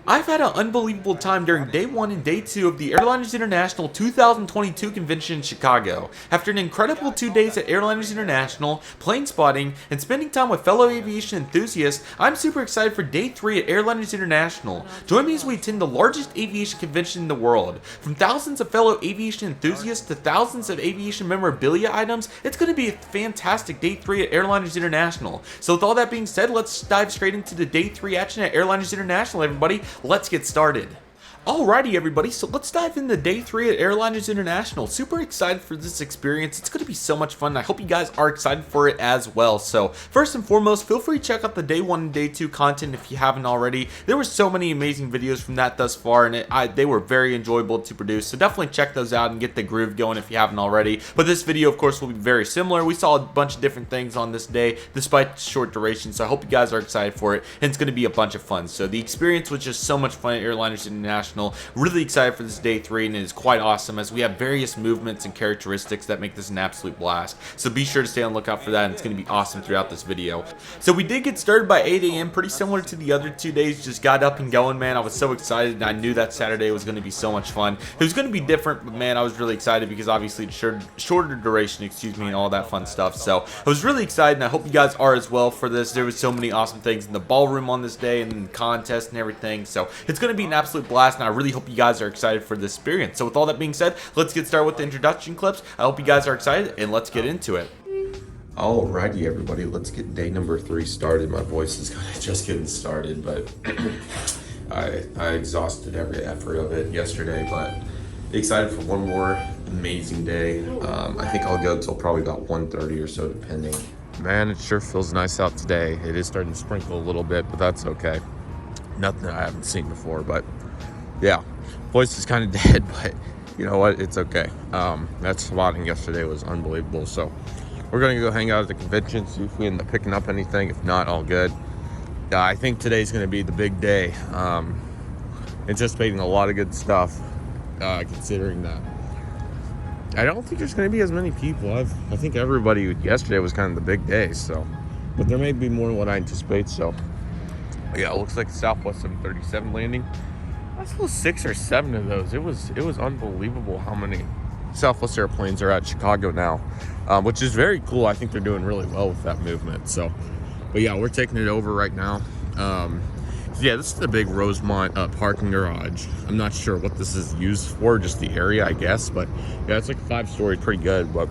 I've had an unbelievable time during day 1 and day 2 of the Airliners International 2022 convention in Chicago. After an incredible 2 days at Airliners International, plane spotting, and spending time with fellow aviation enthusiasts, I'm super excited for day 3 at Airliners International. Join me as we attend the largest aviation convention in the world. From thousands of fellow aviation enthusiasts to thousands of aviation memorabilia items, it's going to be a fantastic day 3 at Airliners International. So with all that being said, let's dive straight into the day 3 action at Airliners International, everybody. Let's get started. Alrighty everybody, so let's dive into day 3 at Airliners International. Super excited for this experience. It's going to be so much fun. I hope you guys are excited for it as well. So first and foremost, feel free to check out the day 1 and day 2 content if you haven't already. There were so many amazing videos from that thus far, and they were very enjoyable to produce. So definitely check those out and get the groove going if you haven't already. But this video, of course, will be very similar. We saw a bunch of different things on this day despite short duration. So I hope you guys are excited for it, and it's going to be a bunch of fun. So the experience was just so much fun at Airliners International. Really excited for this day 3, and it is quite awesome as we have various movements and characteristics that make this an absolute blast. So be sure to stay on the lookout for that, and it's going to be awesome throughout this video. So we did get started by 8 a.m. pretty similar to the other 2 days. Just got up and going, man. I was so excited, and I knew that Saturday was going to be so much fun. It was going to be different, but man, I was really excited because obviously it's shorter duration, and all that fun stuff. So I was really excited, and I hope you guys are as well for this. There was so many awesome things in the ballroom on this day and in the contest and everything. So it's going to be an absolute blast, and I really hope you guys are excited for this experience. So with all that being said, let's get started with the introduction clips. I hope you guys are excited, and let's get into it. Alrighty everybody, let's get day number 3 started. My voice is kind of just getting started, but I exhausted every effort of it yesterday, but excited for one more amazing day. I think I'll go till probably about 1:30 or so, depending. Man, it sure feels nice out today. It is starting to sprinkle a little bit, but that's okay. Nothing I haven't seen before, but yeah, voice is kind of dead, but you know what, it's okay. That spotting yesterday was unbelievable. So we're gonna go hang out at the convention, see if we end up picking up anything. If not, all good. I think today's gonna be the big day. Anticipating a lot of good stuff, considering that I don't think there's gonna be as many people. I think everybody yesterday was kind of the big day, so, but there may be more than what I anticipate. So yeah, it looks like Southwest 737 landing. I saw 6 or 7 of those. It was unbelievable how many Southwest airplanes are at Chicago now, which is very cool. I think they're doing really well with that movement. So, but yeah, we're taking it over right now. So yeah, this is the big Rosemont parking garage. I'm not sure what this is used for, just the area, I guess. But yeah, it's like a 5-story, pretty good. But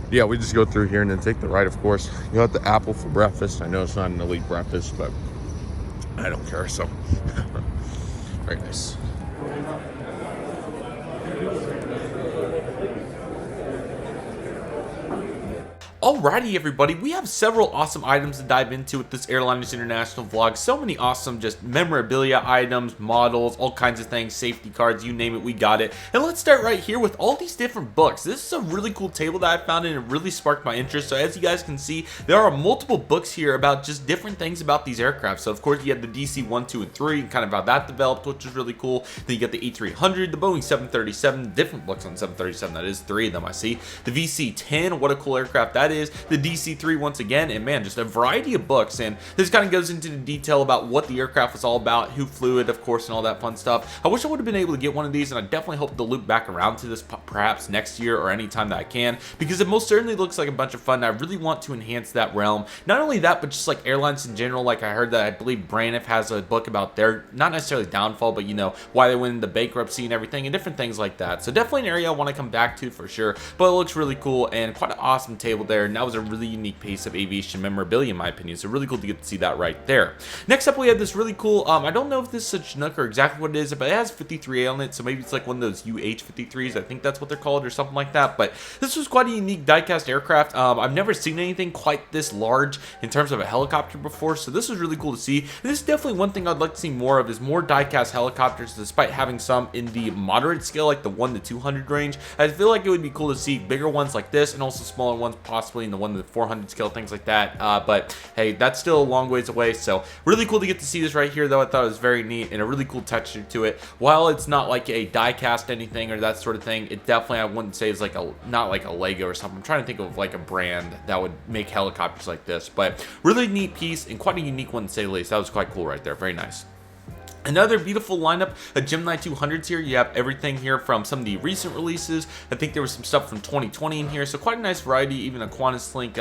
yeah, we just go through here and then take the right, of course. You got the apple for breakfast. I know it's not an elite breakfast, but I don't care. So very nice. Alrighty everybody, we have several awesome items to dive into with this Airliners International vlog. So many awesome just memorabilia items, models, all kinds of things, safety cards, you name it, we got it. And let's start right here with all these different books. This is a really cool table that I found, and it really sparked my interest. So as you guys can see, there are multiple books here about just different things about these aircraft. So of course you have the DC 1, 2, and 3, and kind of how that developed, which is really cool. Then you got the A300, the Boeing 737, different books on 737, that is 3 of them I see. The VC-10, what a cool aircraft that is. The DC-3 once again, and man, just a variety of books. And this kind of goes into the detail about what the aircraft was all about, who flew it, of course, and all that fun stuff. I wish I would have been able to get one of these, and I definitely hope to loop back around to this perhaps next year or anytime that I can, because it most certainly looks like a bunch of fun. I really want to enhance that realm. Not only that, but just like airlines in general. Like I heard that I believe Braniff has a book about their, not necessarily downfall, but you know, why they went into bankruptcy and everything, and different things like that. So definitely an area I want to come back to for sure, but it looks really cool and quite an awesome table there. And that was a really unique piece of aviation memorabilia in my opinion, so really cool to get to see that right there. Next up we have this really cool, I don't know if this is a Chinook or exactly what it is, but it has 53A on it, so maybe it's like one of those UH-53s, I think that's what they're called or something like that. But this was quite a unique diecast aircraft. I've never seen anything quite this large in terms of a helicopter before, so this was really cool to see. And this is definitely one thing I'd like to see more of, is more diecast helicopters, despite having some in the moderate scale, like the 1 to 200 range. I feel like it would be cool to see bigger ones like this, and also smaller ones possibly in the 1 to 400 scale, things like that. But hey, that's still a long ways away, so really cool to get to see this right here though. I thought it was very neat and a really cool texture to it. While it's not like a die cast anything or that sort of thing, it definitely, I wouldn't say is like a, not like a Lego or something. I'm trying to think of like a brand that would make helicopters like this, but really neat piece and quite a unique one to say the least. That was quite cool right there, very nice. Another beautiful lineup of Gemini 200s here. You have everything here from some of the recent releases. I think there was some stuff from 2020 in here, so quite a nice variety. Even a Qantas Link,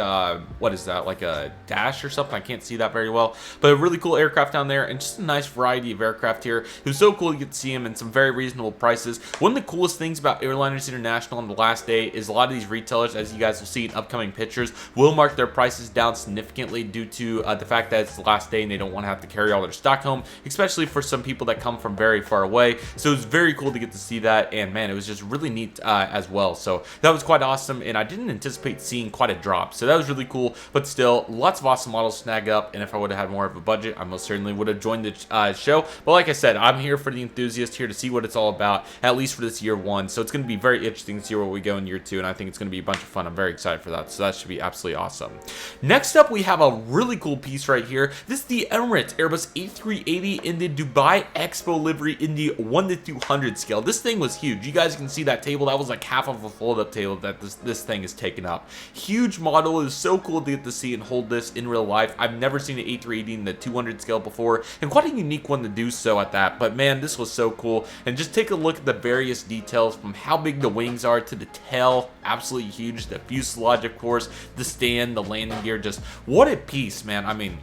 what is that, like a Dash or something? I can't see that very well, but a really cool aircraft down there, and just a nice variety of aircraft here. It was so cool to get to see them in some very reasonable prices. One of the coolest things about Airliners International on the last day is a lot of these retailers, as you guys will see in upcoming pictures, will mark their prices down significantly due to the fact that it's the last day and they don't want to have to carry all their stock home, especially for some people that come from very far away. So it was very cool to get to see that, and man, it was just really neat as well. So that was quite awesome, and I didn't anticipate seeing quite a drop, so that was really cool. But still, lots of awesome models to snag up, and if I would have had more of a budget, I most certainly would have joined the show. But like I said, I'm here for the enthusiast, here to see what it's all about, at least for this year one. So it's going to be very interesting to see where we go in year two, and I think it's going to be a bunch of fun. I'm very excited for that, so that should be absolutely awesome. Next up, we have a really cool piece right here. This is the Emirates Airbus A380 in the Dubai Expo livery in the 1:200 scale. This thing was huge. You guys can see that table. That was like half of a fold-up table that this thing is taken up. Huge model. It is so cool to get to see and hold this in real life. I've never seen an A380 in the 200 scale before, and quite a unique one to do so at that. But man, this was so cool. And just take a look at the various details, from how big the wings are to the tail. Absolutely huge. The fuselage, of course, the stand, the landing gear. Just what a piece, man. I mean,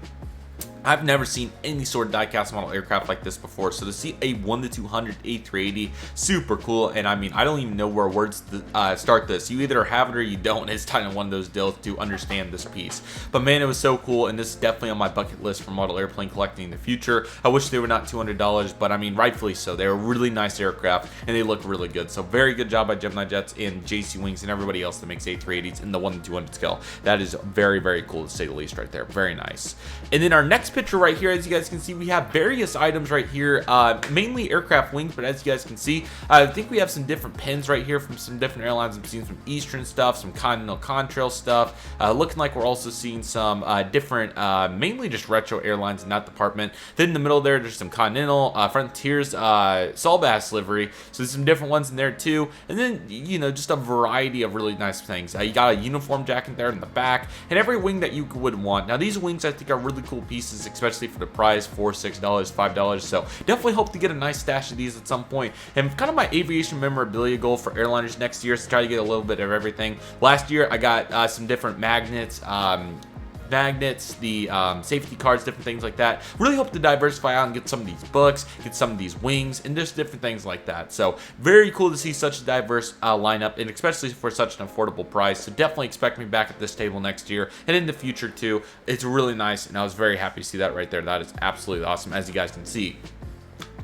I've never seen any sort of die-cast model aircraft like this before, so to see a 1:200 A380, super cool. And I mean, I don't even know where words to start this. You either have it or you don't. It's kind of one of those deals to understand this piece. But man, it was so cool, and this is definitely on my bucket list for model airplane collecting in the future. I wish they were not $200, but I mean, rightfully so. They were really nice aircraft, and they look really good. So very good job by Gemini Jets and JC Wings and everybody else that makes A380s in the 1:200 scale. That is very, very cool, to say the least right there. Very nice. And then our next picture right here, as you guys can see, we have various items right here, mainly aircraft wings, but as you guys can see, I think we have some different pins right here from some different airlines. I'm seeing some Eastern stuff, some Continental Contrail stuff, looking like we're also seeing some different, mainly just retro airlines in that department. Then in the middle there's some Continental, Frontiers, Solbass livery, so there's some different ones in there too. And then, you know, just a variety of really nice things. You got a uniform jacket there in the back, and every wing that you would want. Now these wings I think are really cool pieces, especially for the price, $4, $6, $5. So definitely hope to get a nice stash of these at some point. And kind of my aviation memorabilia goal for airliners next year is to try to get a little bit of everything. Last year I got some different magnets, the safety cards, different things like that. Really hope to diversify out and get some of these books, get some of these wings, and just different things like that. So very cool to see such a diverse lineup, and especially for such an affordable price. So definitely expect me back at this table next year and in the future too. It's really nice, and I was very happy to see that right there. That is absolutely awesome, as you guys can see.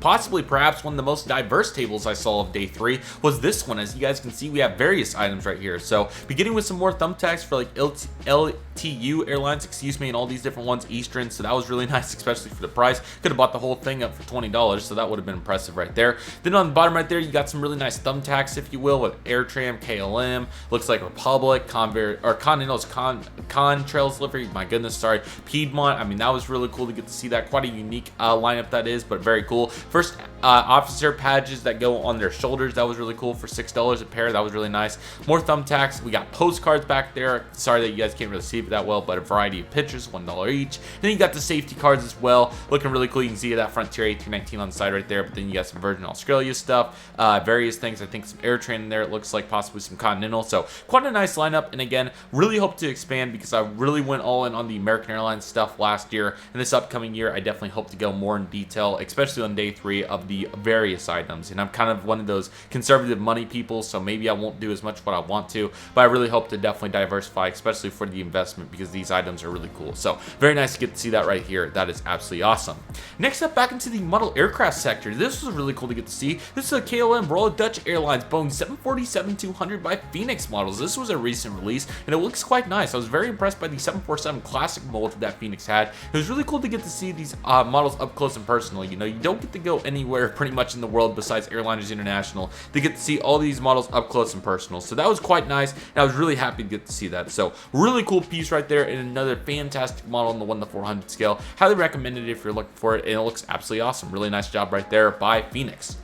Possibly, perhaps, one of the most diverse tables I saw of day 3 was this one. As you guys can see, we have various items right here. So, beginning with some more thumbtacks for like LTU airlines, excuse me, and all these different ones, Eastern. So that was really nice, especially for the price. Could have bought the whole thing up for $20, so that would have been impressive right there. Then on the bottom right there, you got some really nice thumbtacks, if you will, with AirTram, KLM, looks like Republic, Continental's Contrails livery. My goodness, sorry, Piedmont. I mean, that was really cool to get to see that. Quite a unique lineup that is, but very cool. First officer badges that go on their shoulders, that was really cool, for $6 a pair. That was really nice. More thumbtacks. We got postcards back there. Sorry that you guys can't really see it that well, but a variety of pictures, $1 each. Then you got the safety cards as well, looking really cool. You can see that Frontier A319 on the side right there, but then you got some Virgin Australia stuff, various things. I think some AirTran in there, it looks like, possibly some Continental. So quite a nice lineup, and again, really hope to expand, because I really went all in on the American Airlines stuff last year, and this upcoming year I definitely hope to go more in detail, especially on day 3 of the various items. And I'm kind of one of those conservative money people, so maybe I won't do as much what I want to, but I really hope to definitely diversify, especially for the investment, because these items are really cool. So very nice to get to see that right here. That is absolutely awesome. Next up, back into the model aircraft sector. This was really cool to get to see. This is a KLM Royal Dutch Airlines Boeing 747-200 by Phoenix models. This was a recent release, and it looks quite nice. I was very impressed by the 747 Classic mold that Phoenix had. It was really cool to get to see these models up close and personal. You know, you don't get to go anywhere pretty much in the world besides Airliners International to get to see all these models up close and personal. So that was quite nice, and I was really happy to get to see that. So really cool piece right there, and another fantastic model on the 1:400 scale. Highly recommended if you're looking for it, and it looks absolutely awesome. Really nice job right there by Phoenix.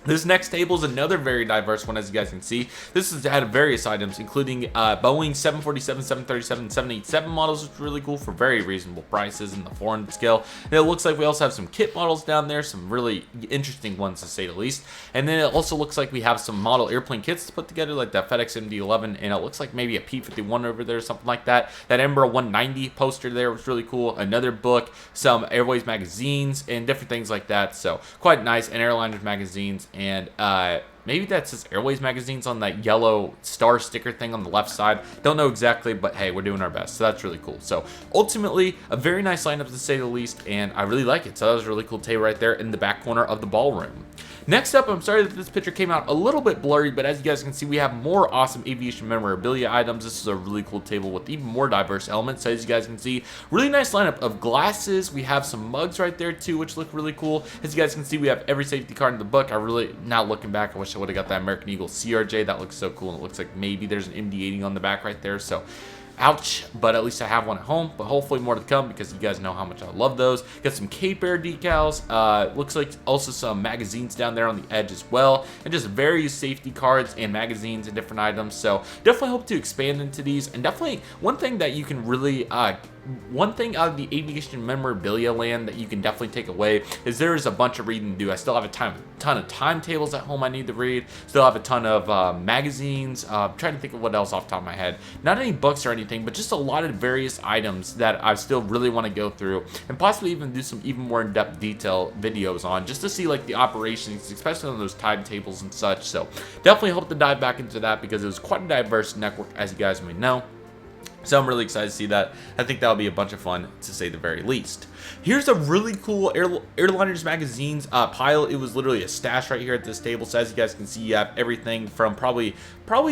This next table is another very diverse one, as you guys can see. This has had various items, including Boeing 747, 737, 787 models, which is really cool for very reasonable prices in the 400 scale. And it looks like we also have some kit models down there, some really interesting ones to say the least. And then it also looks like we have some model airplane kits to put together, like that FedEx MD-11, and it looks like maybe a P-51 over there or something like that. That Embraer 190 poster there was really cool. Another book, some Airways magazines, and different things like that. So quite nice, and Airliners magazines. And maybe that says Airways magazines on that yellow star sticker thing on the left side. Don't know exactly, but hey, we're doing our best, so that's really cool. So ultimately, a very nice lineup to say the least, and I really like it. So that was a really cool table right there in the back corner of the ballroom. Next up, I'm sorry that this picture came out a little bit blurry, but as you guys can see, we have more awesome aviation memorabilia items. This is a really cool table with even more diverse elements. So as you guys can see, really nice lineup of glasses. We have some mugs right there too, which look really cool. As you guys can see, we have every safety card in the book. Now looking back, I wish I would have got that American Eagle CRJ. That looks so cool, and it looks like maybe there's an MD-80 on the back right there. So ouch, but at least I have one at home, but hopefully more to come because you guys know how much I love those. Got some Cape Air decals, looks like also some magazines down there on the edge as well, and just various safety cards and magazines and different items. So definitely hope to expand into these, and definitely one thing that you can really one thing out of the aviation memorabilia land that you can definitely take away is there is a bunch of reading to do. I still have a ton of timetables at home I need to read. Still have a ton of magazines. I'm trying to think of what else off the top of my head. Not any books or anything, but just a lot of various items that I still really want to go through and possibly even do some even more in-depth detail videos on, just to see like the operations, especially on those timetables and such. So definitely hope to dive back into that because it was quite a diverse network, as you guys may know. So I'm really excited to see that. I think that'll be a bunch of fun, to say the very least. Here's a really cool Airliners magazines pile. It was literally a stash right here at this table. So as you guys can see, you have everything from probably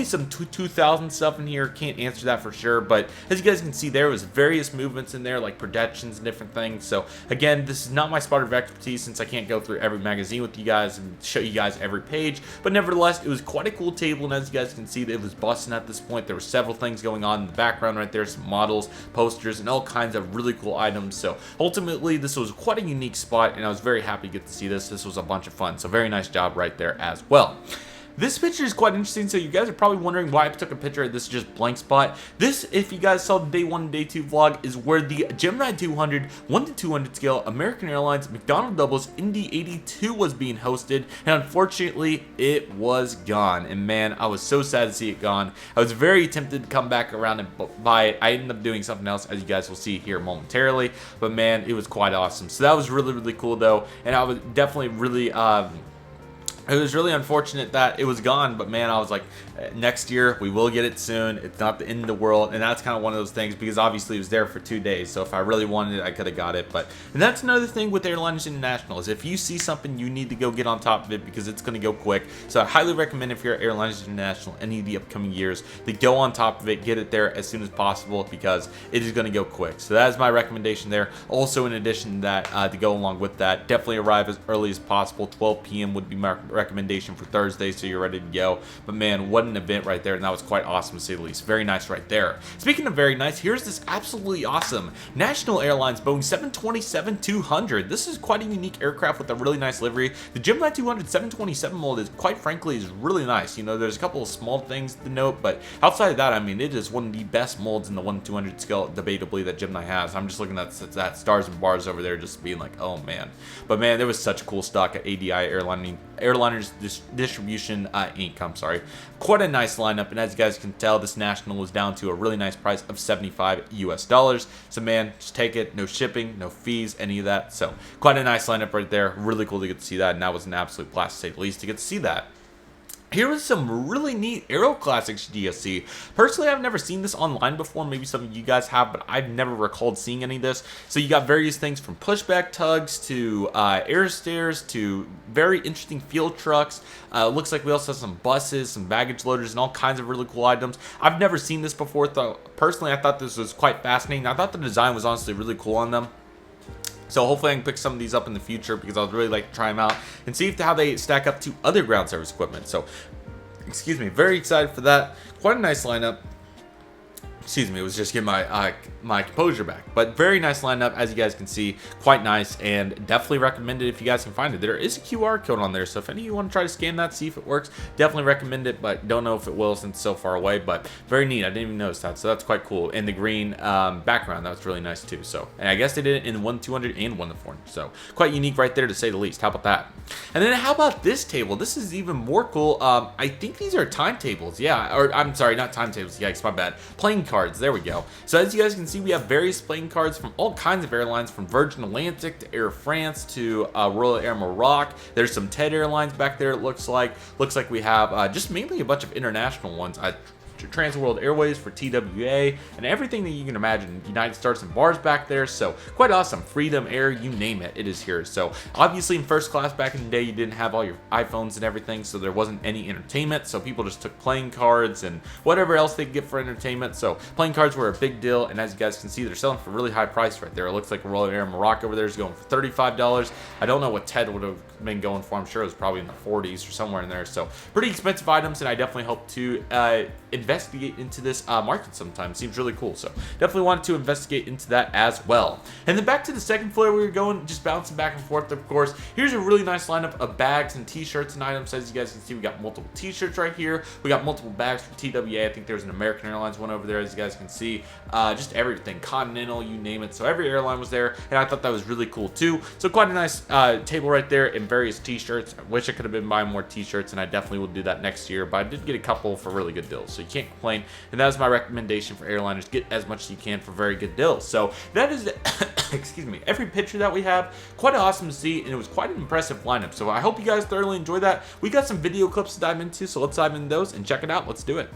some 2000 stuff in here. Can't answer that for sure, but as you guys can see, there was various movements in there, like projections and different things. So again, this is not my spot of expertise since I can't go through every magazine with you guys and show you guys every page. But nevertheless, it was quite a cool table, and as you guys can see, it was busting at this point. There were several things going on in the background right there, some models, posters, and all kinds of really cool items. So ultimately, this was quite a unique spot, and I was very happy to get to see this. This was a bunch of fun, so very nice job right there as well. This picture is quite interesting, so you guys are probably wondering why I took a picture of this just blank spot. This, if you guys saw the day 1 and day 2 vlog, is where the Gemini 200, 1:200 scale American Airlines McDonnell Douglas Indy 82 was being hosted, and unfortunately, it was gone. And man, I was so sad to see it gone. I was very tempted to come back around and buy it. I ended up doing something else, as you guys will see here momentarily, but man, it was quite awesome. So that was really, really cool though, and I was definitely really, it was really unfortunate that it was gone, but man, I was like, next year we will get it soon. It's not the end of the world, and that's kind of one of those things because obviously it was there for 2 days. So if I really wanted it, I could have got it. And that's another thing with Airliners International is if you see something, you need to go get on top of it because it's going to go quick. So I highly recommend if you're at Airliners International any of the upcoming years to go on top of it, get it there as soon as possible because it is going to go quick. So that is my recommendation there. Also, in addition to that, to go along with that, definitely arrive as early as possible. 12 p.m. would be my recommendation for Thursday, so you're ready to go. But man, what an event right there, and that was quite awesome to say the least. Very nice right there. Speaking of very nice, here's this absolutely awesome National Airlines Boeing 727-200. This is quite a unique aircraft with a really nice livery. The Gemini 200 727 mold is, quite frankly, is really nice. You know, there's a couple of small things to note, but outside of that, I mean, it is one of the best molds in the 1/200 scale, debatably, that Gemini has. I'm just looking at that stars and bars over there, just being like, oh man. But man, there was such cool stock at ADI Airliners Distribution Inc. I'm sorry. Quite a nice lineup, and as you guys can tell, this National was down to a really nice price of $75 US. So man, just take it. No shipping, no fees, any of that. So quite a nice lineup right there. Really cool to get to see that, and that was an absolute blast to say the least to get to see that. Here is some really neat Aero Classics GSC. Personally, I've never seen this online before. Maybe some of you guys have, but I've never recalled seeing any of this. So you got various things from pushback tugs to air stairs to very interesting field trucks. Looks like we also have some buses, some baggage loaders, and all kinds of really cool items. I've never seen this before, though. Personally, I thought this was quite fascinating. I thought the design was honestly really cool on them. So hopefully I can pick some of these up in the future because I would really like to try them out and see how they stack up to other ground service equipment. So, excuse me, very excited for that. Quite a nice lineup. Excuse me, it was just getting my composure back. But very nice lineup, as you guys can see, quite nice, and definitely recommend it if you guys can find it. There is a QR code on there, so if any of you want to try to scan that, see if it works, definitely recommend it, but don't know if it will since it's so far away. But very neat, I didn't even notice that, so that's quite cool. And the green background, that was really nice too. So, and I guess they did it in 1-200 and 1-400, so quite unique right there, to say the least. How about that? And then how about this table? This is even more cool. I think these are timetables, yeah, or I'm sorry, not timetables, yikes, my bad, playing cards. There we go. So as you guys can see, we have various playing cards from all kinds of airlines, from Virgin Atlantic to Air France to Royal Air Maroc. There's some TED Airlines back there, it looks like. Looks like we have just mainly a bunch of international ones. Trans World Airways for TWA, and everything that you can imagine. United Stars and Bars back there, so quite awesome. Freedom Air, you name it, it is here. So obviously in first class back in the day, you didn't have all your iPhones and everything, so there wasn't any entertainment, so people just took playing cards and whatever else they could get for entertainment. So playing cards were a big deal, and as you guys can see, they're selling for a really high price right there. It looks like Royal Air Maroc over there is going for $35. I don't know what TED would have been going for. I'm sure it was probably in the 40s or somewhere in there. So pretty expensive items, and I definitely hope to investigate into this market sometime. Seems really cool, so definitely wanted to investigate into that as well. And then back to the second floor, we were going, just bouncing back and forth, of course. Here's a really nice lineup of bags and t-shirts and items. As you guys can see, we got multiple t-shirts right here. We got multiple bags for TWA. I think there's an American Airlines one over there, as you guys can see. Just everything, Continental, you name it. So every airline was there, and I thought that was really cool too. So quite a nice table right there, and various t-shirts. I wish I could have been buying more t-shirts, and I definitely will do that next year, but I did get a couple for really good deals, so you can't complain. And that is my recommendation for airliners. Get as much as you can for very good deals. So that is excuse me, every picture that we have, quite awesome to see, and it was quite an impressive lineup. So I hope you guys thoroughly enjoyed that. We got some video clips to dive into, so let's dive into those and check it out. Let's do it.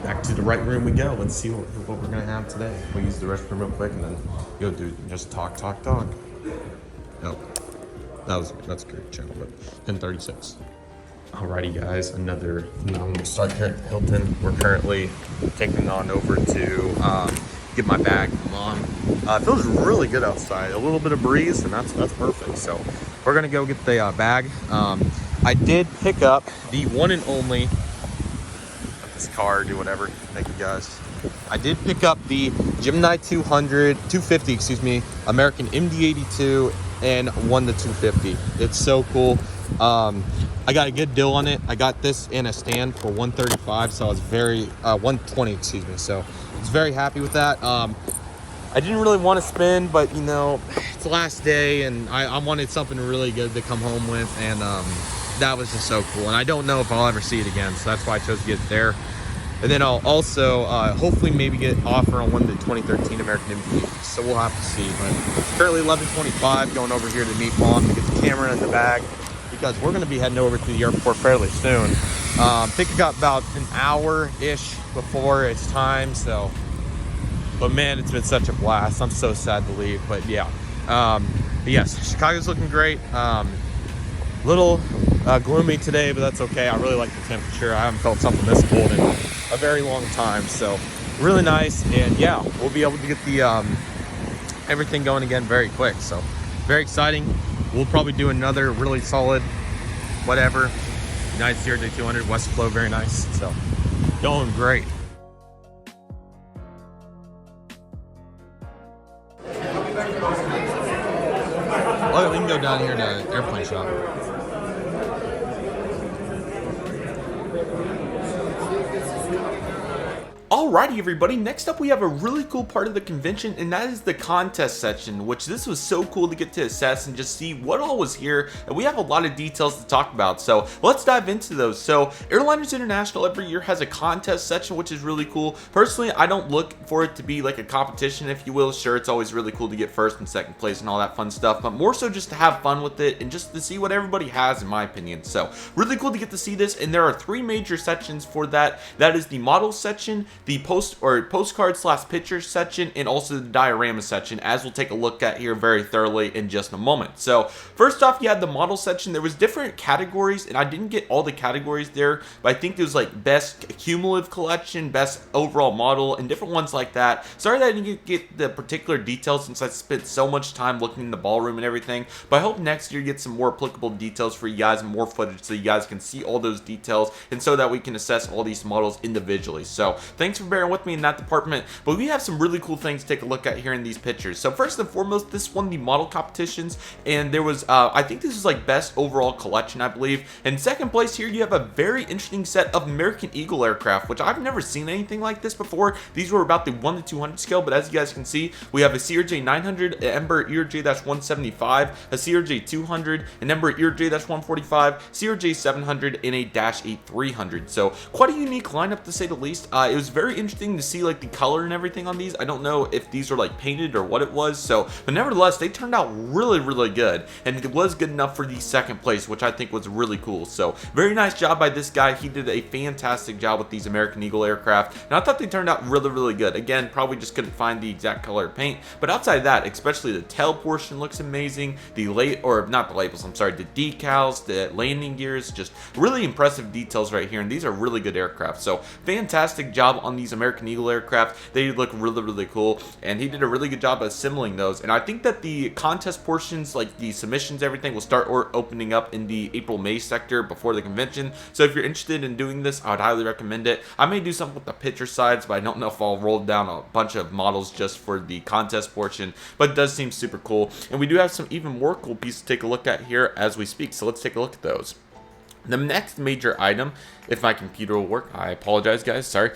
Back to the right room we go. Let's see what we're gonna have today. We'll use the restroom real quick and then go do just talk. Oh, that's a great channel, but 10:36. Alrighty guys, another phenomenal start here at Hilton. We're currently taking on over to get my bag from Mom. It feels really good outside. A little bit of breeze, and that's perfect. So we're gonna go get the bag. I did pick up the one and only card or whatever. Thank you guys. I did pick up the Gemini 250, excuse me, American MD-82 and 1-250. It's so cool. I got a good deal on it. I got this in a stand for $135, so I was very 120, excuse me. So I was very happy with that. I didn't really want to spend, but you know, it's the last day, and I wanted something really good to come home with, and that was just so cool. And I don't know if I'll ever see it again, so that's why I chose to get it there. And then I'll also hopefully maybe get an offer on one of the 2013 American MD-80s. So we'll have to see. But it's currently 11:25, going over here to meet Mom to get the camera in the bag, because we're going to be heading over to the airport fairly soon. I think we got about an hour-ish before it's time. So, but man, it's been such a blast. I'm so sad to leave, but yeah. But yes, Chicago's looking great. Little gloomy today, but that's okay. I really like the temperature. I haven't felt something this cold in a very long time, so really nice. And yeah, we'll be able to get the everything going again very quick, so very exciting. We'll probably do another really solid whatever United 0J200 West Flow, very nice. So going great. Well, we can go down here to airplane shop. Alrighty everybody, next up we have a really cool part of the convention, and that is the contest section, which this was so cool to get to assess and just see what all was here, and we have a lot of details to talk about, so let's dive into those. So Airliners International every year has a contest section, which is really cool. Personally, I don't look for it to be like a competition, if you will. Sure, it's always really cool to get first and second place and all that fun stuff, but more so just to have fun with it and just to see what everybody has, in my opinion. So really cool to get to see this, and there are three major sections for that. That is the model section, the the postcard slash picture section and also the diorama section, as we'll take a look at here very thoroughly in just a moment. So first off, you had the model section. There was different categories, and I didn't get all the categories there, but I think there was like best cumulative collection, best overall model, and different ones like that. Sorry that I didn't get the particular details since I spent so much time looking in the ballroom and everything, but I hope next year get some more applicable details for you guys and more footage so you guys can see all those details and so that we can assess all these models individually. So thanks for bearing with me in that department, but we have some really cool things to take a look at here in these pictures. So first and foremost, this won the model competitions, and there was I think this is like best overall collection, I believe. In second place here, you have a very interesting set of American Eagle aircraft, which I've never seen anything like this before. These were about the 1 to 200 scale, but as you guys can see, we have a CRJ 900, an Embraer ERJ-175, a CRJ 200, an Embraer ERJ-145, CRJ 700, and a -8 300. So quite a unique lineup to say the least. It was very interesting to see like the color and everything on these. I don't know if these are like painted or what it was, so but nevertheless they turned out really good, and it was good enough for the second place, which I think was really cool. So very nice job by this guy. He did a fantastic job with these American Eagle aircraft, and I thought they turned out really good. Again, probably just couldn't find the exact color of paint, but outside of that, especially the tail portion looks amazing. The not the labels, I'm sorry, the decals, the landing gears, just really impressive details right here, and these are really good aircraft. So fantastic job on these American Eagle aircraft. They look really cool, and he did a really good job of assembling those. And I think that the contest portions, like the submissions, everything will start opening up in the April-May sector before the convention. So if you're interested in doing this, I would highly recommend it. I may do something with the picture sides, but I don't know if I'll roll down a bunch of models just for the contest portion, but it does seem super cool. And we do have some even more cool pieces to take a look at here as we speak, so let's take a look at those. The next major item, if my computer will work, I apologize guys, sorry.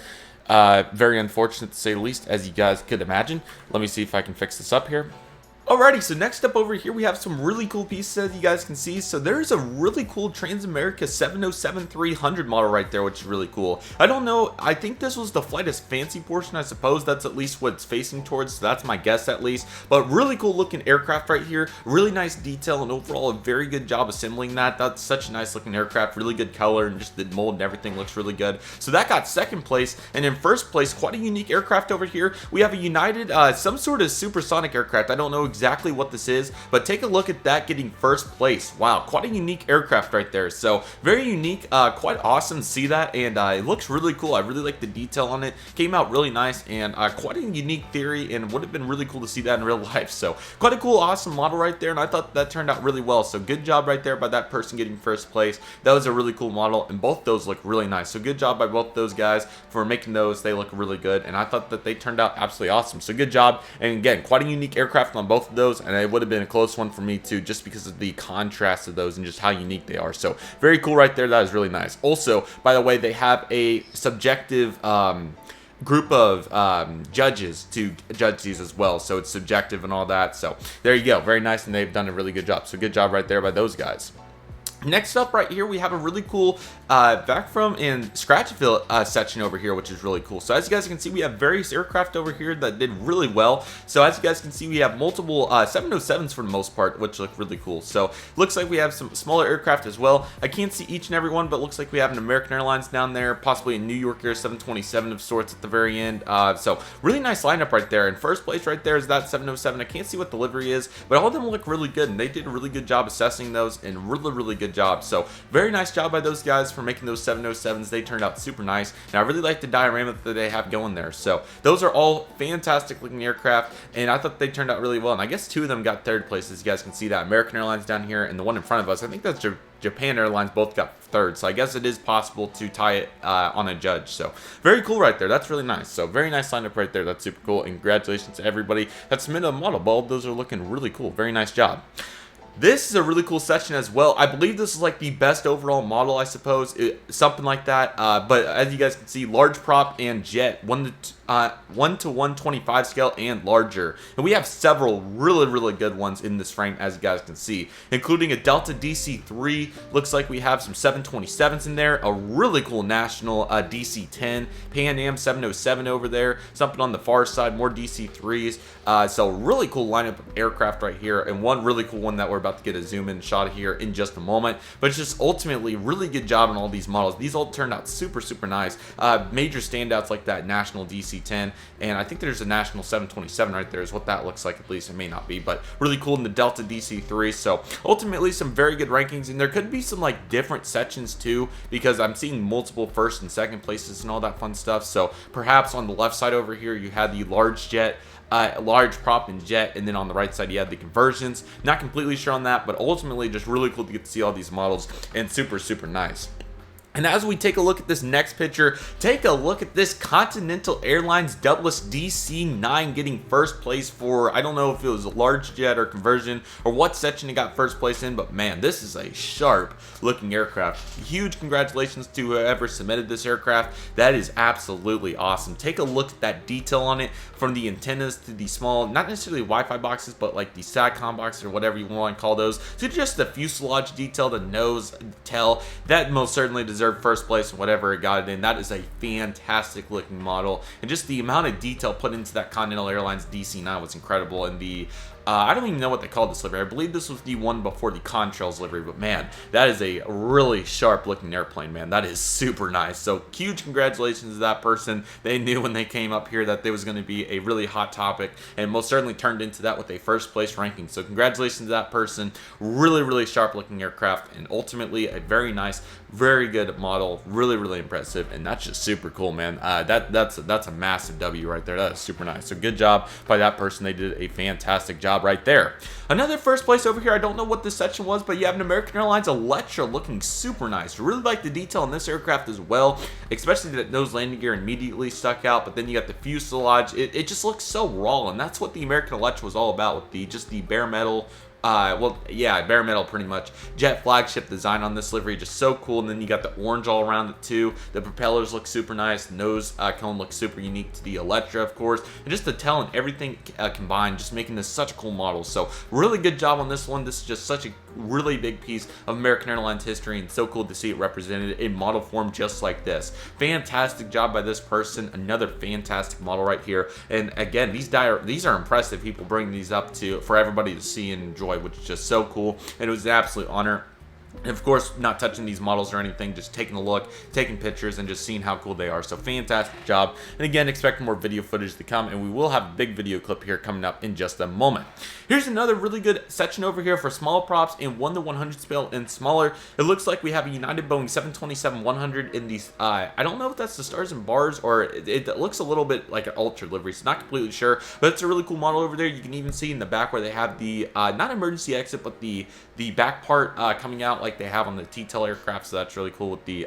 Very unfortunate to say the least, as you guys could imagine. Let me see if I can fix this up here. Alrighty, so next up over here we have some really cool pieces, as you guys can see. So there's a really cool Transamerica 707-300 model right there, which is really cool. I don't know, I think this was the flight as fancy portion. I suppose that's at least what it's facing towards, so that's my guess at least. But really cool looking aircraft right here, really nice detail, and overall a very good job assembling that. That's such a nice looking aircraft, really good color, and just the mold and everything looks really good. So that got second place, and in first place, quite a unique aircraft over here. We have a United, some sort of supersonic aircraft. I don't know exactly what this is, but take a look at that getting first place. Wow, quite a unique aircraft right there. So very unique, quite awesome to see that, and it looks really cool. I really like the detail on it. Came out really nice, and quite a unique theory, and would have been really cool to see that in real life. So quite a cool, awesome model right there, and I thought that turned out really well. So good job right there by that person getting first place. That was a really cool model, and both those look really nice. So good job by both those guys for making those. They look really good, and I thought that they turned out absolutely awesome. So good job, and again, quite a unique aircraft on both of those, and it would have been a close one for me too, just because of the contrast of those and just how unique they are. So very cool right there. That is really nice. Also, by the way, they have a subjective group of judges to judge these as well, so it's subjective and all that. So there you go, very nice, and they've done a really good job. So good job right there by those guys. Next up right here, we have a really cool back from and scratch fill section over here, which is really cool. So as you guys can see, we have various aircraft over here that did really well. So as you guys can see, we have multiple 707s for the most part, which look really cool. So looks like we have some smaller aircraft as well. I can't see each and every one, but looks like we have an American Airlines down there, possibly a New York Air 727 of sorts at the very end. So really nice lineup right there. In first place right there is that 707. I can't see what the livery is, but all of them look really good, and they did a really good job assessing those, and really good job. So very nice job by those guys for making those 707s. They turned out super nice, and I really like the diorama that they have going there. So those are all fantastic looking aircraft, and I thought they turned out really well. And I guess two of them got third place, as you guys can see that. American Airlines down here, and the one in front of us, I think that's Japan Airlines, both got third. So I guess it is possible to tie it on a judge. So very cool right there. That's really nice. So very nice lineup right there. That's super cool, and congratulations to everybody that submitted a model. All of those are looking really cool. Very nice job. This is a really cool section as well. I believe this is like the best overall model, I suppose, something like that. But as you guys can see, large prop and jet, 1 to 125 scale and larger. And we have several really good ones in this frame, as you guys can see, including a Delta DC-3. Looks like we have some 727s in there, a really cool National DC-10, Pan Am 707 over there, something on the far side, more DC-3s. So really cool lineup of aircraft right here, and one really cool one that we're about about to get a zoom in shot here in just a moment, but it's just ultimately really good job on all these models. These all turned out super nice. Major standouts like that National DC-10, and I think there's a National 727 right there is what that looks like. At least it may not be, but really cool in the Delta DC-3. So ultimately some very good rankings, and there could be some like different sections too, because I'm seeing multiple first and second places and all that fun stuff. So perhaps on the left side over here you had the large jet, large prop and jet, and then on the right side you had the conversions. Not completely sure on that, but ultimately just really cool to get to see all these models, and super nice. And as we take a look at this next picture, take a look at this Continental Airlines Douglas DC-9 getting first place for, I don't know if it was a large jet or conversion or what section it got first place in, but man, this is a sharp looking aircraft. Huge congratulations to whoever submitted this aircraft. That is absolutely awesome. Take a look at that detail on it, from the antennas to the small, not necessarily Wi-Fi boxes, but like the SATCOM boxes or whatever you want to call those, to just the fuselage detail, the nose, the tail. That most certainly deserves first place and whatever it got it in. That is a fantastic looking model, and just the amount of detail put into that Continental Airlines DC-9 was incredible. And the I don't even know what they called this livery. I believe this was the one before the Contrails livery, but man, that is a really sharp looking airplane, man. That is super nice. So huge congratulations to that person. They knew when they came up here that there was going to be a really hot topic, and most certainly turned into that with a first place ranking. So congratulations to that person. Really sharp looking aircraft, and ultimately a very nice, very good model. Really impressive, and that's just super cool, man. That's a massive W right there. That is super nice. So good job by that person. They did a fantastic job right there. Another first place over here, I don't know what this section was, but you have an American Airlines Electra looking super nice. Really like the detail on this aircraft as well, especially that nose landing gear immediately stuck out, but then you got the fuselage. It just looks so raw, and that's what the American Electra was all about, with just the bare metal, well, yeah, bare metal pretty much. Jet flagship design on this livery, just so cool. And then you got the orange all around it too. The propellers look super nice. The nose cone looks super unique to the Electra, of course. And just the tail and everything combined, just making this such a cool model. So really good job on this one. This is just such a really big piece of American Airlines history, and so cool to see it represented in model form just like this. Fantastic job by this person. Another fantastic model right here. And again, these are impressive. People bring these up for everybody to see and enjoy, which is just so cool, and it was an absolute honor. And of course, not touching these models or anything, just taking a look, taking pictures, and just seeing how cool they are. So fantastic job. And again, expect more video footage to come, and we will have a big video clip here coming up in just a moment. Here's another really good section over here for small props in 1:100 scale and smaller. It looks like we have a United Boeing 727-100 in these, I don't know if that's the stars and bars, or it looks a little bit like an ultra livery, so not completely sure, but it's a really cool model over there. You can even see in the back where they have the, not emergency exit, but the back part coming out like they have on the T-tail aircraft. So that's really cool with the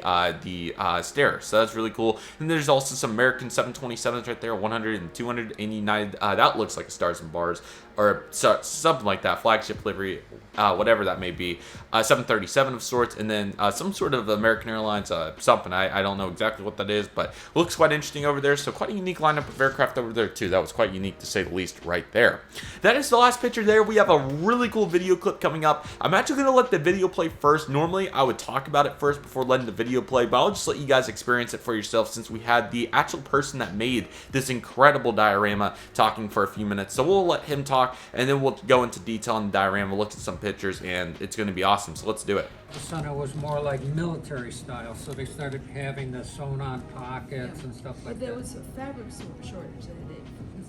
stairs. So that's really cool. And there's also some American 727s right there, 100 and 200, and United. That looks like a stars and bars, or something like that, flagship livery, whatever that may be. 737 of sorts, and then some sort of American Airlines something. I don't know exactly what that is, but looks quite interesting over there. So quite a unique lineup of aircraft over there too. That was quite unique to say the least right there. That is the last picture there. We have a really cool video clip coming up. I'm actually going to let the video play first. Normally I would talk about it first before letting the video play, but I'll just let you guys experience it for yourself, since we had the actual person that made this incredible diorama talking for a few minutes. So we'll let him talk, and then we'll go into detail on the diorama, look at some pictures, and it's going to be awesome. So let's do it. The Center was more like military style, so they started having the sewn-on pockets and stuff like But there that. was a fabric shortage that day.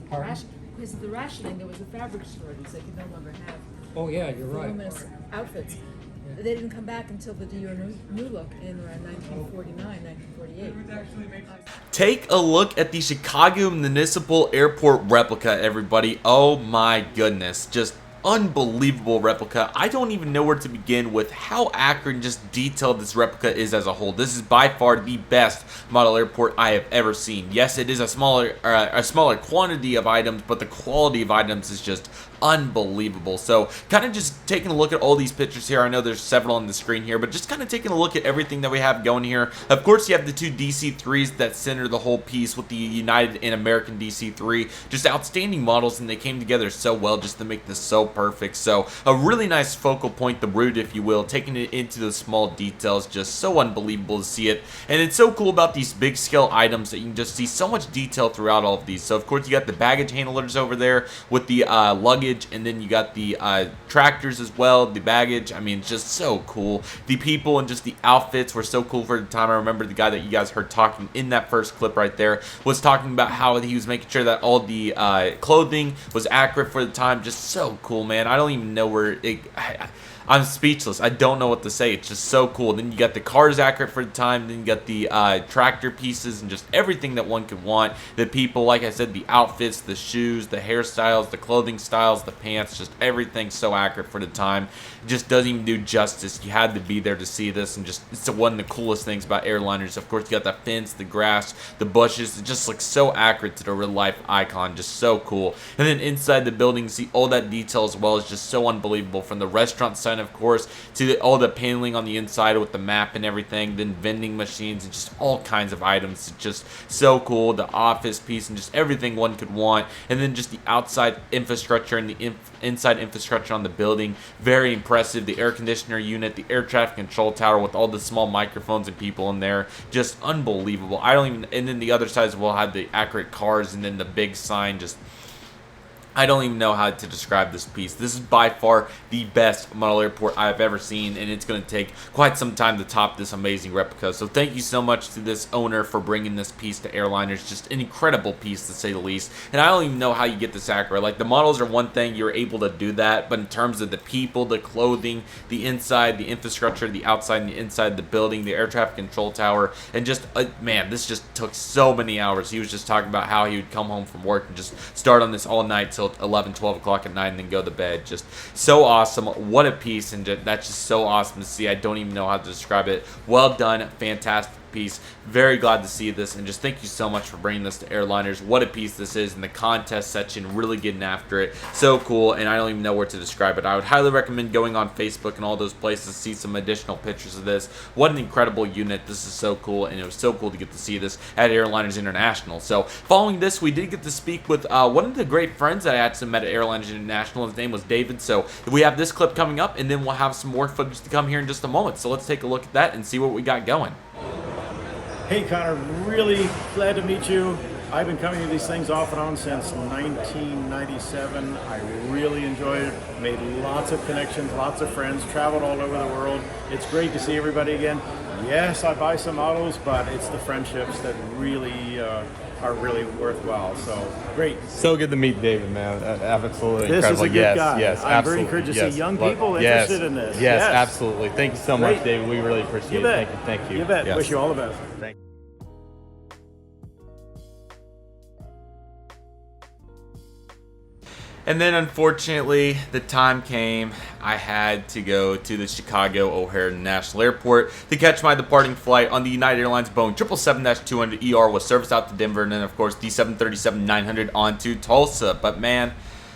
Pardon? Because of the rationing, there was a fabric shortage. They could no longer have Oh yeah, you're right. voluminous outfits. They didn't come back until the new look in around 1949, 1948. Take a look at the Chicago Municipal Airport replica, everybody. Oh my goodness, just unbelievable replica. I don't even know where to begin with how accurate and just detailed this replica is as a whole. This is by far the best model airport I have ever seen. Yes, it is a smaller quantity of items, but the quality of items is just unbelievable. So kind of just taking a look at all these pictures here. I know there's several on the screen here, but just kind of taking a look at everything that we have going here. Of course, you have the two DC-3s that center the whole piece with the United and American DC-3. Just outstanding models, and they came together so well just to make this so perfect. So a really nice focal point, the root, if you will, taking it into the small details, just so unbelievable to see it. And it's so cool about these big scale items that you can just see so much detail throughout all of these. So of course you got the baggage handlers over there with the luggage, and then you got the tractors as well, the baggage. I mean, it's just so cool. The people and just the outfits were so cool for the time. I remember the guy that you guys heard talking in that first clip right there was talking about how he was making sure that all the clothing was accurate for the time. Just so cool, man. I don't even know where it... I'm speechless. I don't know what to say. It's just so cool. Then you got the cars accurate for the time. Then you got the tractor pieces and just everything that one could want. The people, like I said, the outfits, the shoes, the hairstyles, the clothing styles, the pants, just everything so accurate for the time. It just doesn't even do justice. You had to be there to see this, and just it's one of the coolest things about airliners. Of course, you got the fence, the grass, the bushes. It just looks so accurate to the real life icon. Just so cool. And then inside the building, see all that detail as well is just so unbelievable. From the restaurant side, of course, to all the paneling on the inside with the map and everything, then vending machines and just all kinds of items. It's just so cool. The office piece and just everything one could want, and then just the outside infrastructure and the inside infrastructure on the building, very impressive. The air conditioner unit, the air traffic control tower with all the small microphones and people in there, just unbelievable. I don't even, and then the other side as well had the accurate cars, and then the big sign. Just I don't even know how to describe this piece. This is by far the best model airport I've ever seen, and it's going to take quite some time to top this amazing replica. So thank you so much to this owner for bringing this piece to Airliners. Just an incredible piece, to say the least. And I don't even know how you get this accurate. Like, the models are one thing, you're able to do that, but in terms of the people, the clothing, the inside, the infrastructure, the outside and the inside, the building, the air traffic control tower, and just, man, this just took so many hours. He was just talking about how he would come home from work and just start on this all night till 11, 12 o'clock at night and then go to bed. Just so awesome. What a piece, and that's just so awesome to see. I don't even know how to describe it. Well done. Fantastic piece. Very glad to see this, and just thank you so much for bringing this to Airliners. What a piece this is in the contest section, really getting after it. So cool, and I don't even know where to describe it. I would highly recommend going on Facebook and all those places to see some additional pictures of this. What an incredible unit. This is so cool, and it was so cool to get to see this at Airliners International. So following this, we did get to speak with one of the great friends that I actually met at Airliners International. His name was David. So we have this clip coming up, and then we'll have some more footage to come here in just a moment. So let's take a look at that and see what we got going. Hey Connor, really glad to meet you. I've been coming to these things off and on since 1997. I really enjoyed it, made lots of connections, lots of friends, traveled all over the world. It's great to see everybody again. Yes, I buy some models, but it's the friendships that really are really worthwhile. So great. So good to meet David, man. Absolutely This incredible. is a good guy. Yes, I'm absolutely. very encouraged to yes. see young people yes. interested in this. Yes, absolutely. Thank you so much, Great. David. We really appreciate You it. bet. Thank you. You bet. Yes. Wish you all the best. Thank you. And then, unfortunately, the time came. I had to go to the Chicago O'Hare International Airport to catch my departing flight on the United Airlines Boeing 777-200ER with service out to Denver, and then, of course, the 737-900 on to Tulsa. But, man,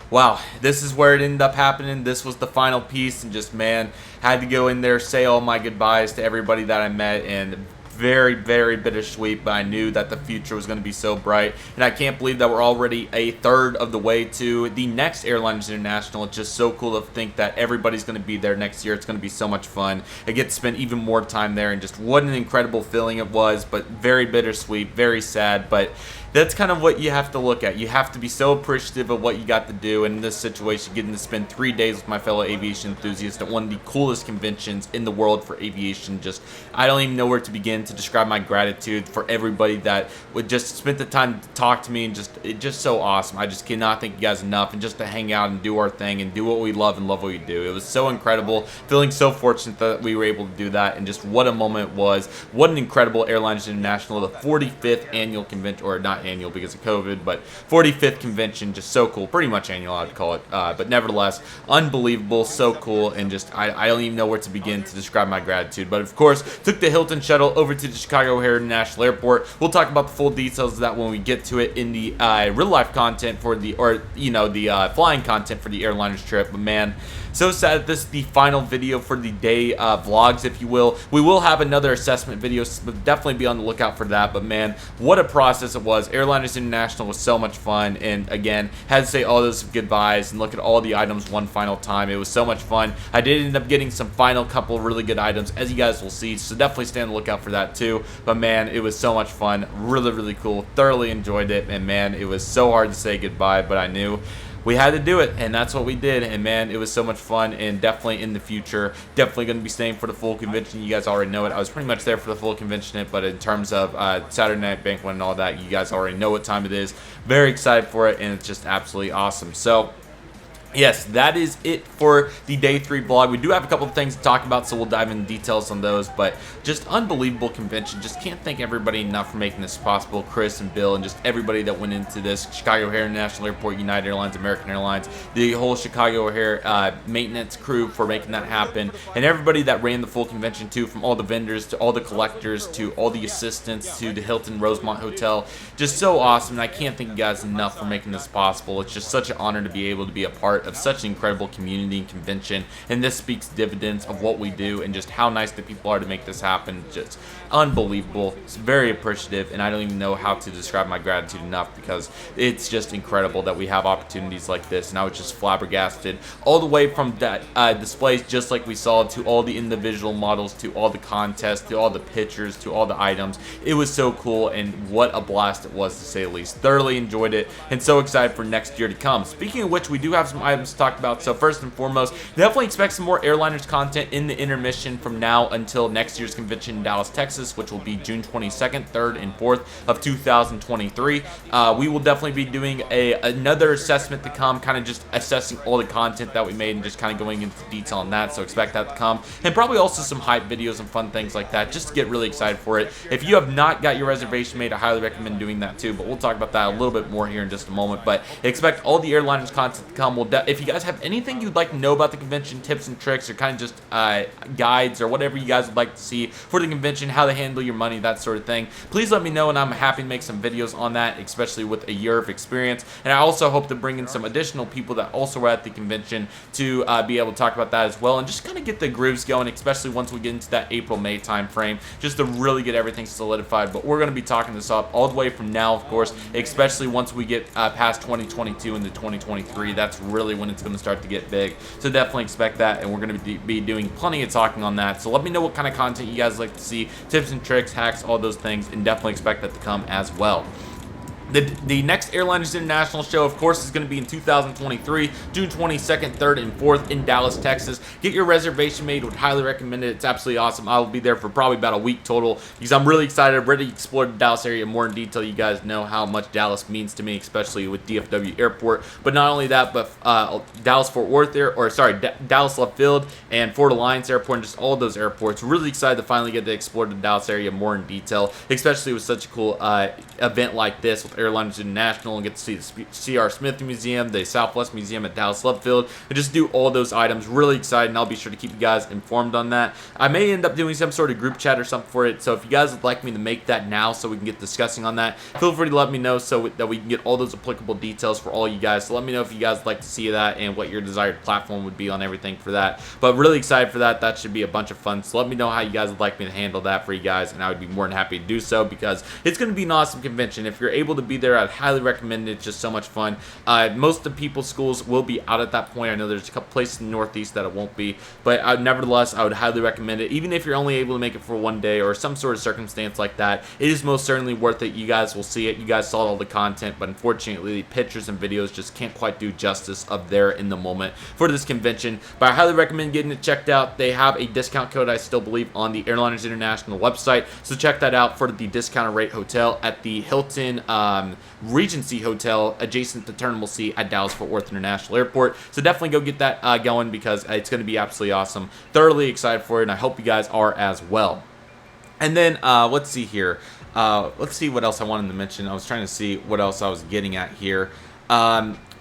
wow, this is where it ended up happening. This was the final piece, and just, man, had to go in there, say all my goodbyes to everybody that I met, and very, very bittersweet, but I knew that the future was going to be so bright, and I can't believe that we're already a third of the way to the next Airliners International. It's just so cool to think that everybody's going to be there next year. It's going to be so much fun. I get to spend even more time there, and just what an incredible feeling it was, but very bittersweet, very sad, but that's kind of what you have to look at. You have to be so appreciative of what you got to do, and in this situation, getting to spend 3 days with my fellow aviation enthusiasts at one of the coolest conventions in the world for aviation. Just, I don't even know where to begin to describe my gratitude for everybody that would just spend the time to talk to me, and it's just so awesome. I just cannot thank you guys enough, and just to hang out and do our thing and do what we love and love what we do. It was so incredible, feeling so fortunate that we were able to do that, and just what a moment it was. What an incredible Airliners International, the 45th annual convention, or not annual because of COVID, but 45th convention. Just so cool. Pretty much annual, I'd call it, but nevertheless, unbelievable, so cool, and just I don't even know where to begin to describe my gratitude. But of course, took the Hilton shuttle over to the Chicago O'Hare International Airport. We'll talk about the full details of that when we get to it in the real life content for the, or you know, the flying content for the Airliners trip. But man, so sad that this is the final video for the day vlogs, if you will. We will have another assessment video, so definitely be on the lookout for that. But man, what a process it was. because Airliners International was so much fun. And again, had to say all those goodbyes and look at all the items one final time. It was so much fun. I did end up getting some final couple really good items, as you guys will see, so definitely stay on the lookout for that too. But man, it was so much fun. Really cool. Thoroughly enjoyed it. And man, it was so hard to say goodbye, but I knew we had to do it, and that's what we did. And man, it was so much fun. And definitely in the future, definitely going to be staying for the full convention. You guys already know it. I was pretty much there for the full convention, but in terms of Saturday night banquet and all that, you guys already know what time it is. Very excited for it, and it's just absolutely awesome. So yes, that is it for the Day 3 vlog. We do have a couple of things to talk about, so we'll dive into details on those, but just unbelievable convention. Just can't thank everybody enough for making this possible. Chris and Bill and just everybody that went into this. Chicago O'Hare International Airport, United Airlines, American Airlines, the whole Chicago O'Hare maintenance crew for making that happen, and everybody that ran the full convention too, from all the vendors to all the collectors to all the assistants to the Hilton Rosemont Hotel. Just so awesome, and I can't thank you guys enough for making this possible. It's just such an honor to be able to be a part of such an incredible community and convention, and this speaks dividends of what we do and just how nice the people are to make this happen. Just unbelievable. It's very appreciative, and I don't even know how to describe my gratitude enough, because it's just incredible that we have opportunities like this. And I was just flabbergasted, all the way from that displays just like we saw, to all the individual models, to all the contests, to all the pictures, to all the items. It was so cool, and what a blast it was, to say the least. Thoroughly enjoyed it, and so excited for next year to come. Speaking of which, we do have some items to talk about. So first and foremost, definitely expect some more Airliners content in the intermission from now until next year's convention in Dallas, Texas, which will be June 22nd, 3rd, and 4th of 2023. We will definitely be doing another assessment to come, kind of just assessing all the content that we made and just kind of going into detail on that. So expect that to come, and probably also some hype videos and fun things like that, just to get really excited for it. If you have not got your reservation made, I highly recommend doing that too, but we'll talk about that a little bit more here in just a moment. But expect all the Airliners content to come. If you guys have anything you'd like to know about the convention, tips and tricks, or kind of just guides or whatever you guys would like to see for the convention, how to handle your money, that sort of thing, please let me know, and I'm happy to make some videos on that, especially with a year of experience. And I also hope to bring in some additional people that also were at the convention to be able to talk about that as well, and just kind of get the grooves going, especially once we get into that April-May time frame, just to really get everything solidified. But we're going to be talking this up all the way from now, of course, especially once we get past 2022 into 2023. That's really when it's going to start to get big, so definitely expect that, and we're going to be doing plenty of talking on that. So let me know what kind of content you guys like to see, tips and tricks, hacks, all those things, and definitely expect that to come as well. The next Airliners International show, of course, is going to be in 2023, June 22nd, 3rd, and 4th in Dallas, Texas. Get your reservation made. Would highly recommend it. It's absolutely awesome. I will be there for probably about a week total, because I'm really excited. I've already explored the Dallas area more in detail. You guys know how much Dallas means to me, especially with DFW Airport. But not only that, but Dallas-Fort Worth Dallas Love Field and Fort Alliance Airport, and just all those airports. Really excited to finally get to explore the Dallas area more in detail, especially with such a cool event like this with Airliners International, and get to see the C.R. Smith Museum, the Southwest Museum at Dallas Love Field, and just do all those items. Really excited, and I'll be sure to keep you guys informed on that. I may end up doing some sort of group chat or something for it, so if you guys would like me to make that now so we can get discussing on that, feel free to let me know so that we can get all those applicable details for all you guys. So let me know if you guys would like to see that and what your desired platform would be on everything for that. But really excited for that. That should be a bunch of fun. So let me know how you guys would like me to handle that for you guys, and I would be more than happy to do so, because it's going to be an awesome convention. If you're able to be there, I'd highly recommend it. It's just so much fun. Most of the people's schools will be out at that point. I know there's a couple places in the Northeast that it won't be, but nevertheless, I would highly recommend it. Even if you're only able to make it for one day or some sort of circumstance like that, it is most certainly worth it. You guys will see it. You guys saw all the content, but unfortunately, the pictures and videos just can't quite do justice of there in the moment for this convention. But I highly recommend getting it checked out. They have a discount code, I still believe, on the Airliners International website, so check that out for the discounted rate hotel at the Hilton Regency Hotel adjacent to Terminal C at Dallas-Fort Worth International Airport. So definitely go get that going, because it's going to be absolutely awesome. Thoroughly excited for it, and I hope you guys are as well. And then let's see here. Let's see what else I wanted to mention. I was trying to see what else I was getting at here.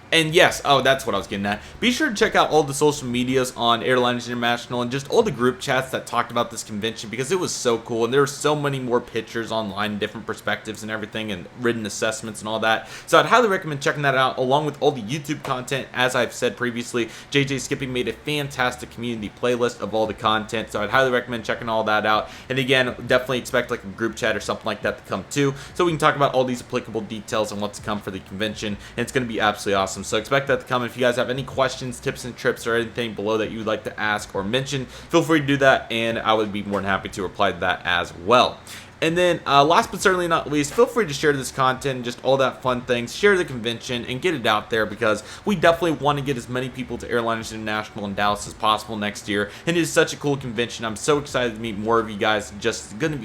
And yes, oh, that's what I was getting at. Be sure to check out all the social medias on Airliners International and just all the group chats that talked about this convention, because it was so cool. And there were so many more pictures online, different perspectives and everything, and written assessments and all that. So I'd highly recommend checking that out, along with all the YouTube content. As I've said previously, JJ Skipping made a fantastic community playlist of all the content. So I'd highly recommend checking all that out. And again, definitely expect like a group chat or something like that to come too, so we can talk about all these applicable details and what's to come for the convention. And it's going to be absolutely awesome. So expect that to come. If you guys have any questions, tips and trips, or anything below that you would like to ask or mention, feel free to do that, and I would be more than happy to reply to that as well. And then last but certainly not least, feel free to share this content, just all that fun things. Share the convention and get it out there, because we definitely want to get as many people to Airliners International in Dallas as possible next year. And it is such a cool convention. I'm so excited to meet more of you guys. It's just gonna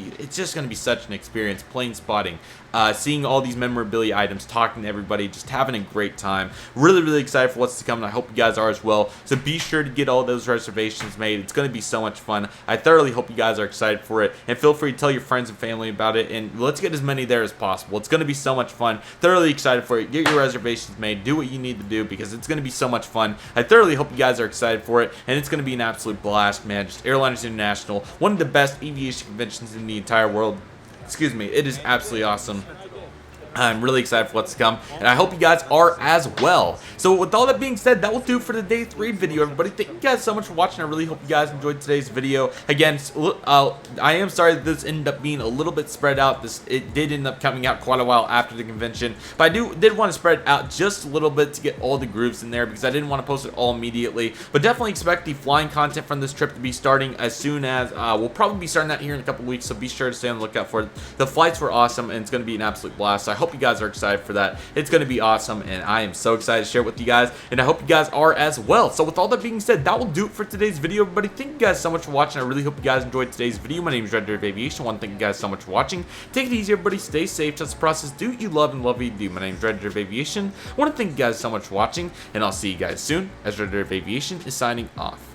be such an experience. Plane spotting, seeing all these memorabilia items, talking to everybody, just having a great time. Really excited for what's to come, and I hope you guys are as well. So be sure to get all those reservations made. It's going to be so much fun. I thoroughly hope you guys are excited for it, and feel free to tell your friends and family about it, and let's get as many there as possible. It's going to be so much fun. Thoroughly excited for it. Get your reservations made. Do what you need to do, because it's going to be so much fun. I thoroughly hope you guys are excited for it, and it's going to be an absolute blast, man. Just Airliners International, one of the best aviation conventions in the entire world. Excuse me. It is absolutely awesome. I'm really excited for what's to come, and I hope you guys are as well. So with all that being said, that will do it for the day 3 video, everybody. Thank you guys so much for watching. I really hope you guys enjoyed today's video. Again, I am sorry that this ended up being a little bit spread out. It did end up coming out quite a while after the convention, but I did want to spread it out just a little bit to get all the grooves in there, because I didn't want to post it all immediately. But definitely expect the flying content from this trip to be starting as soon as we'll probably be starting that here in a couple weeks, so be sure to stay on the lookout for it. The flights were awesome, and it's going to be an absolute blast. So I hope you guys are excited for that. It's going to be awesome, and I am so excited to share it with you guys, and I hope you guys are as well. So with all that being said, that will do it for today's video, everybody. Thank you guys so much for watching. I really hope you guys enjoyed today's video. My name is Redriveraviation. I want to thank you guys so much for watching. Take it easy, everybody. Stay safe. Trust the process. Do what you love and love what you do. My name is Redriveraviation. I want to thank you guys so much for watching, and I'll see you guys soon, as Redriveraviation is signing off.